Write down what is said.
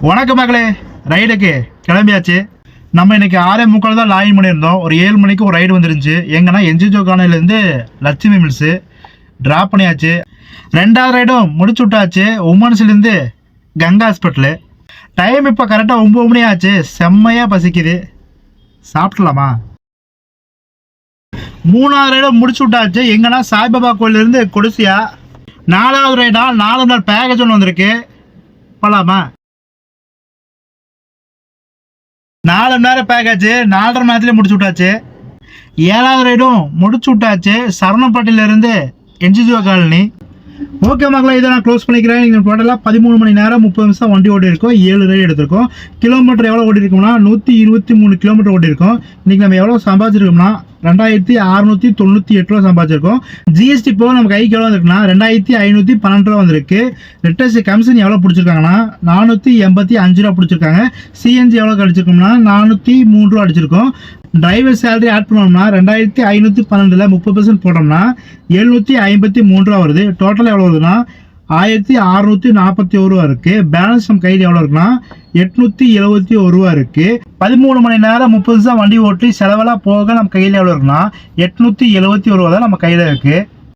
வணக்கம் மகளே, ரைடுக்கு கிளம்பியாச்சு. நம்ம இன்னைக்கு 6:45 தான் லாயின் பண்ணியிருந்தோம். ஒரு 7 மணிக்கு ஒரு ரைடு வந்துருந்துச்சு. எங்கன்னா என்ஜிஓ காலையிலேருந்து லட்சுமி மில்ஸு ட்ராப் பண்ணியாச்சு. 2வது ரைடும் முடிச்சு விட்டாச்சு. உமன்ஸ்லேருந்து கங்கா ஹாஸ்பிட்டலு. டைம் இப்போ கரெக்டாக 9 மணி ஆச்சு. செம்மையாக பசிக்குது, சாப்பிட்லாமா? 3வது ரைடும் முடிச்சு விட்டாச்சு. எங்கன்னா சாய்பாபா கோயிலேருந்து கொடிசியா. 4வது ரைடா 4 நாள் பேக்கேஜ் ஒன்று வந்திருக்கு, போகலாமா? 4 மணி நேரம் பேக்கேஜ் 4.5 மணி நேரத்துலேயே முடிச்சு விட்டாச்சு. 7வது ரைடும் முடிச்சு விட்டாச்சு. சரணப்பட்டியிலேருந்து என்ஜிஓ காலனி. ஓகே மக்களே, இதை நான் க்ளோஸ் பண்ணிக்கிறேன். நீங்கள் டோட்டலாக 13 மணி நேரம் 30 நிமிஷம் வண்டி ஓடி இருக்கோம். 7 ரைடு எடுத்திருக்கோம். கிலோமீட்டர் எவ்வளோ ஓடி இருக்கோம்னா 123 கிலோமீட்டர் ஓடி இருக்கோம். இன்றைக்கி நம்ம எவ்வளோ சம்பாதிச்சிருக்கோம்னா 2698 ரூபா சம்பாதிச்சிருக்கோம். ஜிஎஸ்டி போக நம்ம கைக்கு எவ்வளோ வந்துருக்குன்னா 2512 ரூபா வந்திருக்கு. ரிட்டர்ஸ் கமிஷன் எவ்வளோ பிடிச்சிருக்காங்கன்னா 485 ரூபா பிடிச்சிருக்காங்க. சிஎன்ஜி எவ்வளோ அடிச்சிருக்கோம்னா 403 ரூபா அடிச்சிருக்கோம். டிரைவர் சேலரி ஆட் பண்ணோம்னா 2512 30% போட்டோம்னா 753 ரூபா வருது. டோட்டல் எவ்வளோ வருதுன்னா 1641 ரூபா இருக்கு. பேலன்ஸ் நம்ம கையில் எவ்வளோ இருக்குன்னா 871 ரூபா இருக்கு. 13 மணி நேரம் 30 நிமிஷம் வண்டி ஓட்டி செலவெல்லாம் போக நம்ம கையில் எவ்வளோ இருக்குன்னா 871 ரூபா தான் நம்ம கையில் இருக்கு.